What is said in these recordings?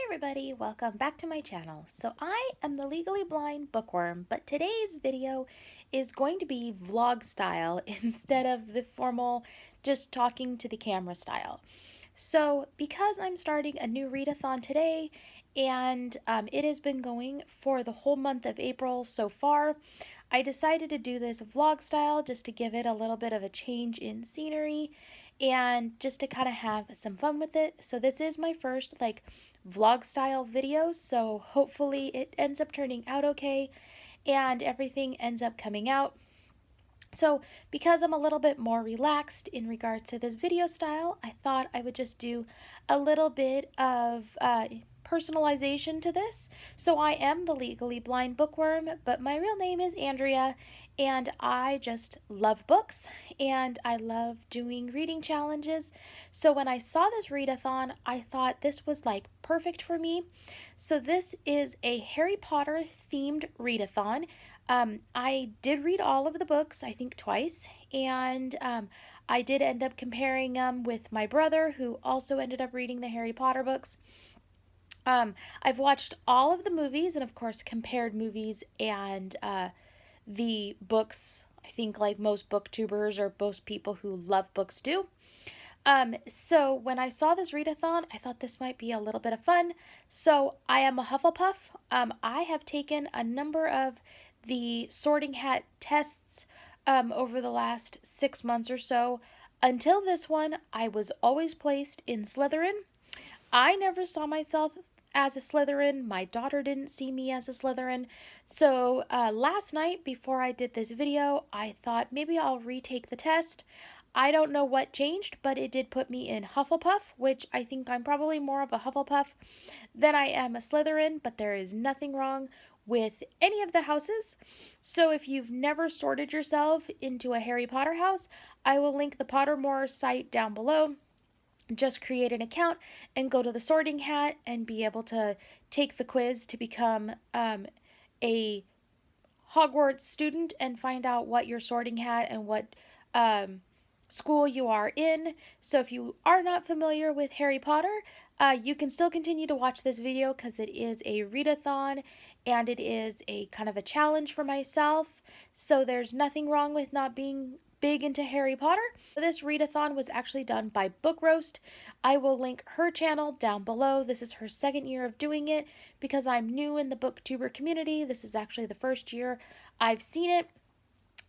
Everybody, welcome back to my channel. So I am the Legally Blind Bookworm, but today's video is going to be vlog style instead of the formal just talking to the camera style. So because I'm starting a new readathon today and it has been going for the whole month of April so far, I decided to do this vlog style just to give it a little bit of a change in scenery and just to kind of have some fun with it. So this is my first vlog style video, so hopefully it ends up turning out okay and everything ends up coming out. So because I'm a little bit more relaxed in regards to this video style, I thought I would just do a little bit of personalization to this. So I am the Legally Blind Bookworm, but my real name is Andrea, and I just love books and I love doing reading challenges. So when I saw this readathon, I thought this was like perfect for me. So this is a Harry Potter themed readathon. I did read all of the books, I think twice, and I did end up comparing them with my brother, who also ended up reading the Harry Potter books. I've watched all of the movies and, of course, compared movies and the books. I think like most booktubers or most people who love books do. So when I saw this readathon, I thought this might be a little bit of fun. So I am a Hufflepuff. I have taken a number of the Sorting Hat tests over the last 6 months or so. Until this one, I was always placed in Slytherin. I never saw myself as a Slytherin. My daughter didn't see me as a Slytherin. So last night, before I did this video, I thought maybe I'll retake the test. I don't know what changed, but it did put me in Hufflepuff, which I think I'm probably more of a Hufflepuff than I am a Slytherin, but there is nothing wrong with any of the houses. So if you've never sorted yourself into a Harry Potter house, I will link the Pottermore site down below. Just create an account and go to the Sorting Hat and be able to take the quiz to become a Hogwarts student and find out what your Sorting Hat and what school you are in. So if you are not familiar with Harry Potter, you can still continue to watch this video because it is a readathon and it is a kind of a challenge for myself. So there's nothing wrong with not being big into Harry Potter. This readathon was actually done by Book Roast. I will link her channel down below. This is her second year of doing it because I'm new in the booktuber community. This is actually the first year I've seen it.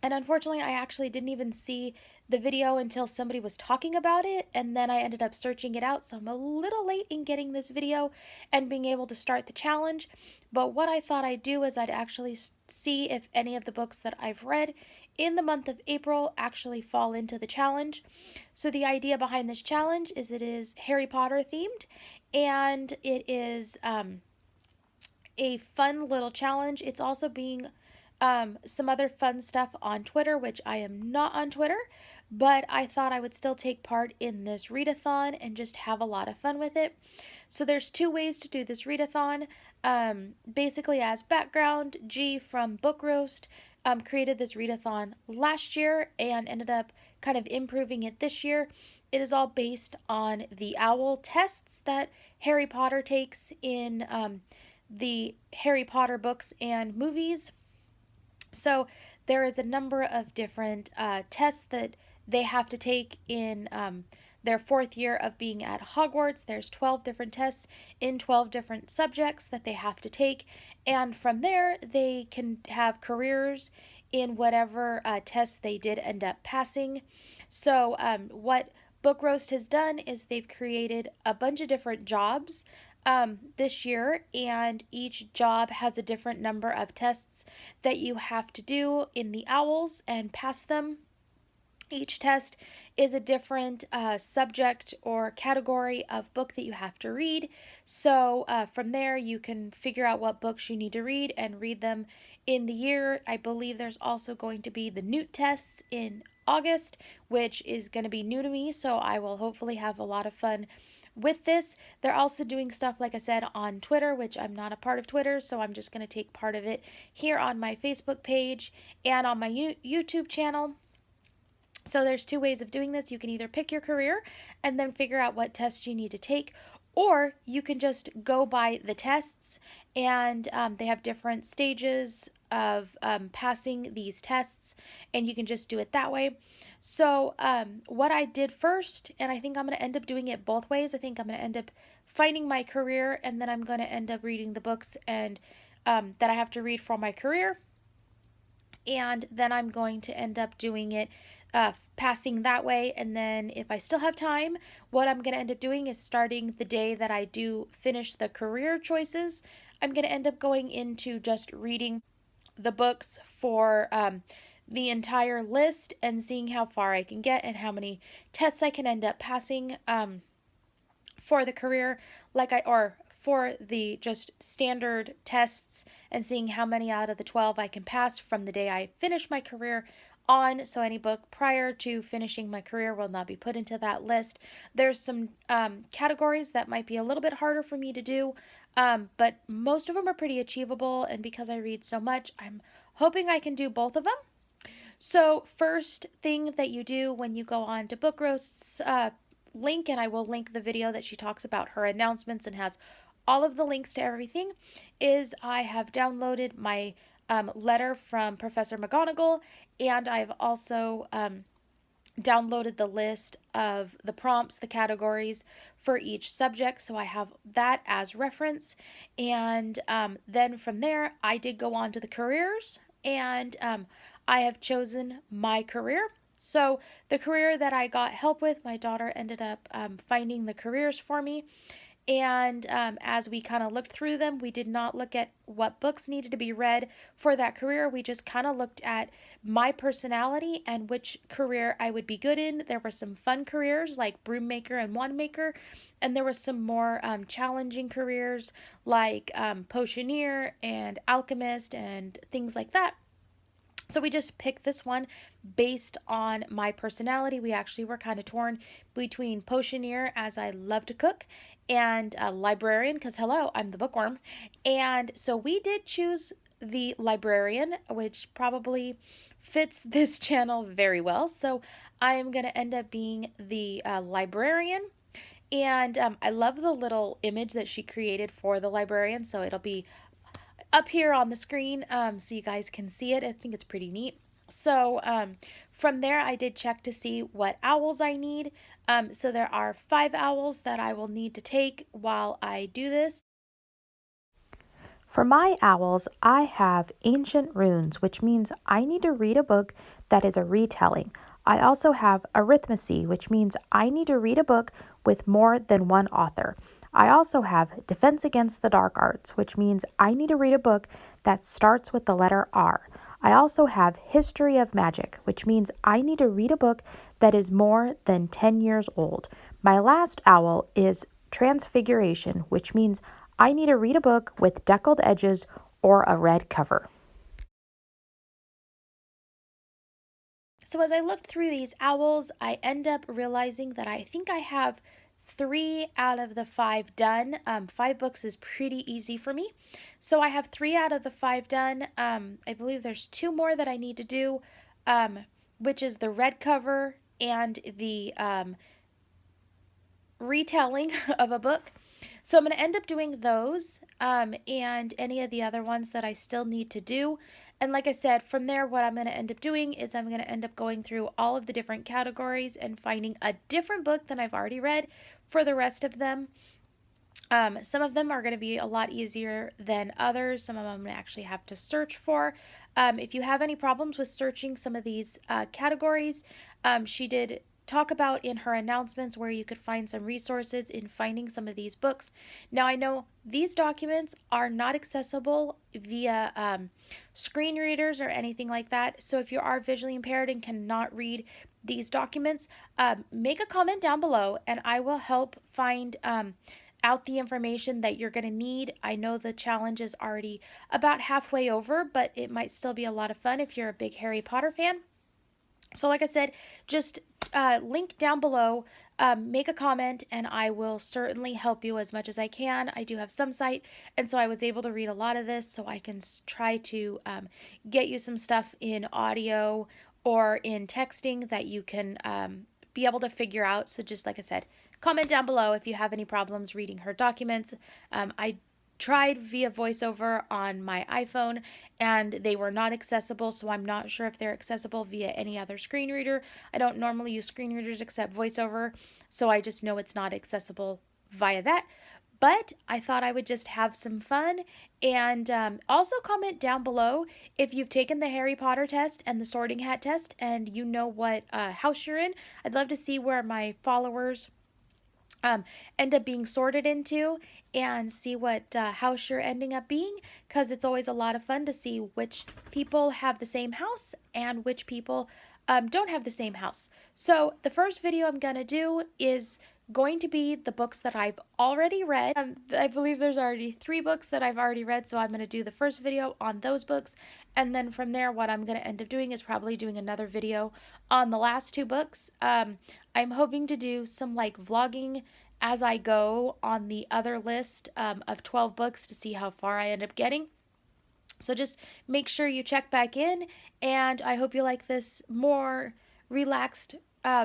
And unfortunately, I actually didn't even see the video until somebody was talking about it, and then I ended up searching it out, so I'm a little late in getting this video and being able to start the challenge. But what I thought I'd do is I'd actually see if any of the books that I've read in the month of April actually fall into the challenge. So the idea behind this challenge is it is Harry Potter themed, and it is a fun little challenge. It's also being some other fun stuff on Twitter, which I am not on Twitter, but I thought I would still take part in this readathon and just have a lot of fun with it. So there's two ways to do this readathon. Basically, as background, G from Book Roast created this readathon last year and ended up kind of improving it this year. It is all based on the O.W.L tests that Harry Potter takes in the Harry Potter books and movies. So there is a number of different tests that they have to take in their fourth year of being at Hogwarts. There's 12 different tests in 12 different subjects that they have to take. And from there, they can have careers in whatever tests they did end up passing. So what Book Roast has done is they've created a bunch of different jobs this year, and each job has a different number of tests that you have to do in the O.W.Ls and pass them. Each test is a different subject or category of book that you have to read. So from there, you can figure out what books you need to read and read them in the year. I believe there's also going to be the Newt tests in August, which is going to be new to me, so I will hopefully have a lot of fun with this. They're also doing stuff, like I said, on Twitter, which I'm not a part of Twitter, so I'm just going to take part of it here on my Facebook page and on my YouTube channel. So there's two ways of doing this. You can either pick your career and then figure out what tests you need to take, Or you can just go by the tests, and they have different stages of passing these tests, and you can just do it that way. So, what I did first, and I think I'm going to end up doing it both ways. I think I'm going to end up finding my career, and then I'm going to end up reading the books and that I have to read for my career, and then I'm going to end up doing it passing that way. And then if I still have time, what I'm going to end up doing is starting the day that I do finish the career choices. I'm going to end up going into just reading the books for the entire list and seeing how far I can get and how many tests I can end up passing for the career, or for the just standard tests, and seeing how many out of the 12 I can pass from the day I finish my career on. So any book prior to finishing my career will not be put into that list. There's some categories that might be a little bit harder for me to do, but most of them are pretty achievable. And because I read so much, I'm hoping I can do both of them. So, first thing that you do when you go on to Book Roast's link, and I will link the video that she talks about her announcements and has all of the links to everything, is I have downloaded my letter from Professor McGonagall, and I've also downloaded the list of the prompts, the categories for each subject. So I have that as reference. And then from there, I did go on to the careers, and I have chosen my career. So the career that I got help with, my daughter ended up finding the careers for me. And as we kind of looked through them, we did not look at what books needed to be read for that career. We just kind of looked at my personality and which career I would be good in. There were some fun careers like broom maker and wand maker, and there were some more challenging careers like potioneer and alchemist and things like that. So we just picked this one based on my personality. We actually were kind of torn between potioneer, as I love to cook, and librarian, because hello, I'm the bookworm. And so we did choose the librarian, which probably fits this channel very well. So I am going to end up being the librarian. And I love the little image that she created for the librarian. So it'll be up here on the screen so you guys can see it. I think it's pretty neat. So from there, I did check to see what owls I need. So there are 5 owls that I will need to take while I do this. For my owls, I have Ancient Runes, which means I need to read a book that is a retelling. I also have Arithmancy, which means I need to read a book with more than one author. I also have Defense Against the Dark Arts, which means I need to read a book that starts with the letter R. I also have History of Magic, which means I need to read a book that is more than 10 years old. My last owl is Transfiguration, which means I need to read a book with deckled edges or a red cover. So as I looked through these owls, I end up realizing that I think I have 3 out of the 5 done. 5 books is pretty easy for me. So I have 3 out of the 5 done. I believe there's 2 more that I need to do, which is the red cover and the retelling of a book. So I'm going to end up doing those and any of the other ones that I still need to do. And like I said, from there, what I'm going to end up doing is I'm going to end up going through all of the different categories and finding a different book than I've already read for the rest of them. Some of them are going to be a lot easier than others. Some of them I'm going to actually have to search for. If you have any problems with searching some of these categories, she did talk about in her announcements where you could find some resources in finding some of these books. Now, I know these documents are not accessible via screen readers or anything like that. So if you are visually impaired and cannot read these documents, make a comment down below and I will help find out the information that you're going to need. I know the challenge is already about halfway over, but it might still be a lot of fun if you're a big Harry Potter fan. So like I said, just link down below, make a comment, and I will certainly help you as much as I can. I do have some sight, and so I was able to read a lot of this, so I can try to get you some stuff in audio or in texting that you can be able to figure out. So just like I said, comment down below if you have any problems reading her documents. I tried via voiceover on my iPhone and they were not accessible, so I'm not sure if they're accessible via any other screen reader. I don't normally use screen readers except voiceover, so I just know it's not accessible via that. But I thought I would just have some fun, and also comment down below if you've taken the Harry Potter test and the Sorting Hat test and you know what house you're in. I'd love to see where my followers end up being sorted into and see what house you're ending up being, because it's always a lot of fun to see which people have the same house and which people don't have the same house. So the first video I'm going to do is going to be the books that I've already read. I believe there's already 3 books that I've already read, so I'm going to do the first video on those books, and then from there what I'm going to end up doing is probably doing another video on the last 2 books. I'm hoping to do some like vlogging as I go on the other list of 12 books to see how far I end up getting. So just make sure you check back in, and I hope you like this more relaxed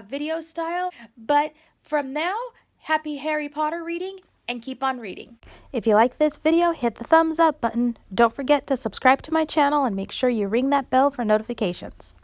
video style. But from now, happy Harry Potter reading, and keep on reading. If you like this video, hit the thumbs up button. Don't forget to subscribe to my channel and make sure you ring that bell for notifications.